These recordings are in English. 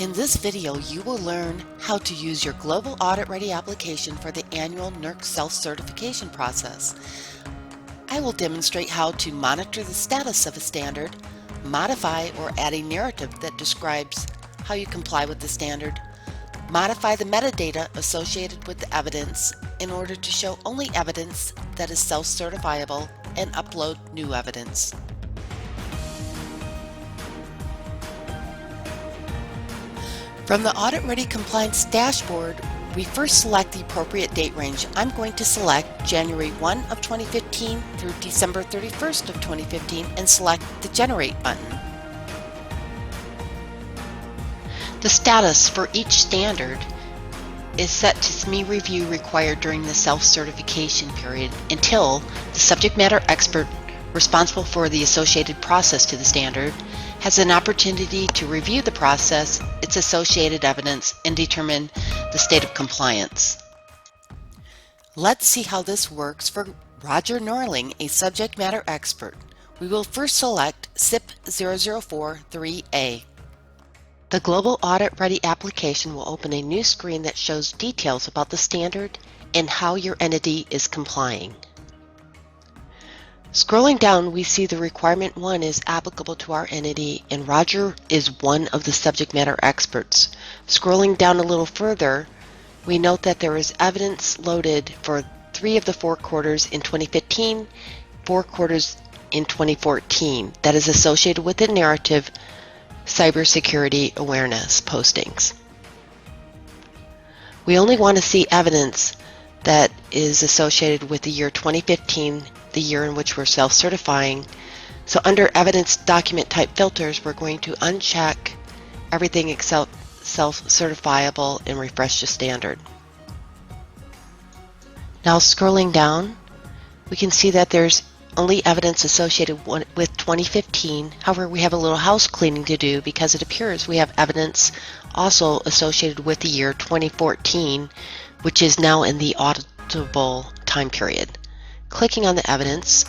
In this video, you will learn how to use your Global AuditReady application for the annual NERC self-certification process. I will demonstrate how to monitor the status of a standard, modify or add a narrative that describes how you comply with the standard, modify the metadata associated with the evidence in order to show only evidence that is self-certifiable, and upload new evidence. From the AuditReady Compliance dashboard, we first select the appropriate date range. I'm going to select January 1 of 2015 through December 31st of 2015 and select the Generate button. The status for each standard is set to SME review required during the self-certification period until the subject matter expert responsible for the associated process to the standard has an opportunity to review the process, its associated evidence, and determine the state of compliance. Let's see how this works for Roger Norling, a subject matter expert. We will first select SIP 0043A. The Global AuditReady application will open a new screen that shows details about the standard and how your entity is complying. Scrolling down, we see the requirement 1 is applicable to our entity and Roger is one of the subject matter experts. Scrolling down a little further, we note that there is evidence loaded for 3 of the 4 quarters in 2015, 4 quarters in 2014 that is associated with the narrative cybersecurity awareness postings. We only want to see evidence that is associated with the year 2015, the year in which we're self-certifying. So under evidence document type filters, we're going to uncheck everything except self-certifiable and refresh the standard. Now scrolling down, we can see that there's only evidence associated with 2015. However, we have a little house cleaning to do because it appears we have evidence also associated with the year 2014, which is now in the auditable time period. Clicking on the evidence,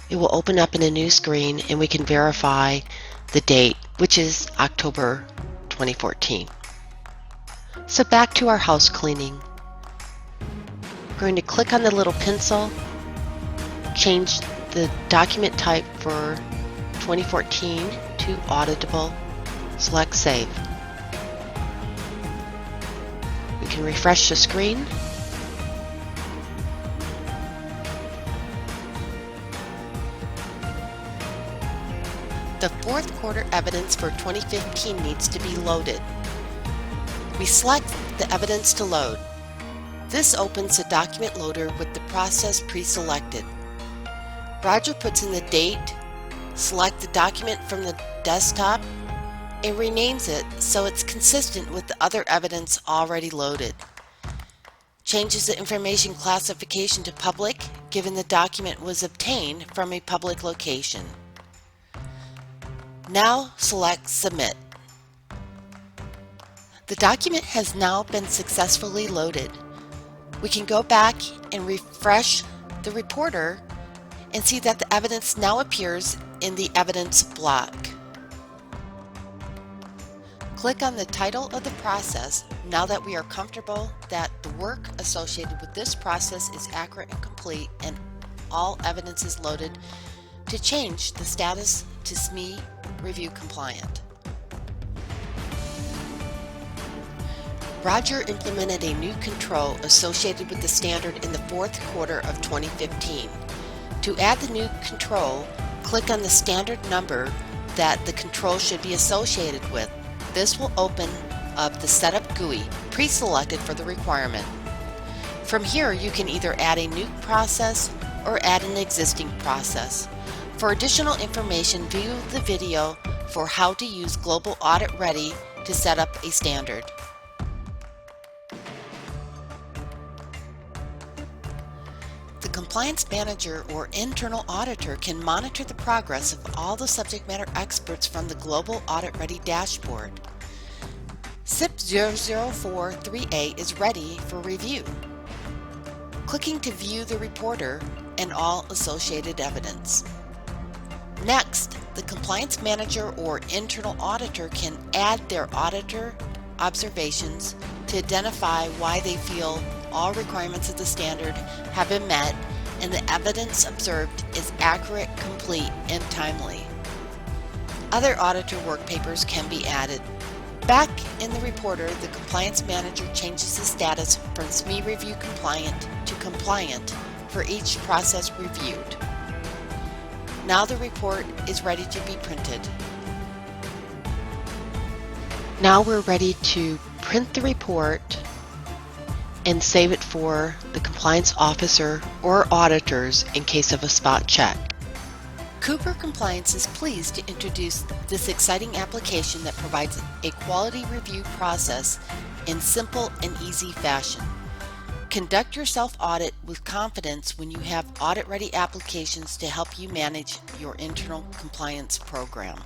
it will open up in a new screen and we can verify the date, which is October 2014. So back to our house cleaning. We're going to click on the little pencil, change the document type for 2014 to auditable, select Save. We can refresh the screen. The 4th quarter evidence for 2015 needs to be loaded. We select the evidence to load. This opens the document loader with the process pre-selected. Roger puts in the date, select the document from the desktop, and renames it so it's consistent with the other evidence already loaded. Changes the information classification to public, given the document was obtained from a public location. Now select Submit. The document has now been successfully loaded. We can go back and refresh the reporter and see that the evidence now appears in the evidence block. Click on the title of the process now that we are comfortable that the work associated with this process is accurate and complete and all evidence is loaded, to change the status to SME Review Compliant. Roger implemented a new control associated with the standard in the 4th quarter of 2015. To add the new control, click on the standard number that the control should be associated with. This will open up the Setup GUI pre-selected for the requirement. From here, you can either add a new process or add an existing process. For additional information, view the video for how to use Global AuditReady to set up a standard. The Compliance Manager or internal auditor can monitor the progress of all the subject matter experts from the Global AuditReady dashboard. SIP 0043A is ready for review. Clicking to view the reporter and all associated evidence. Next, The compliance manager or internal auditor can add their auditor observations to identify why they feel all requirements of the standard have been met and the evidence observed is accurate, complete, and timely. Other auditor work papers can be added. Back in the reporter, the compliance manager changes the status from SME review compliant to compliant for each process reviewed. Now the report is ready to be printed. Now we're ready to print the report and save it for the compliance officer or auditors in case of a spot check. Cooper Compliance is pleased to introduce this exciting application that provides a quality review process in simple and easy fashion. Conduct your self-audit with confidence when you have audit-ready applications to help you manage your internal compliance program.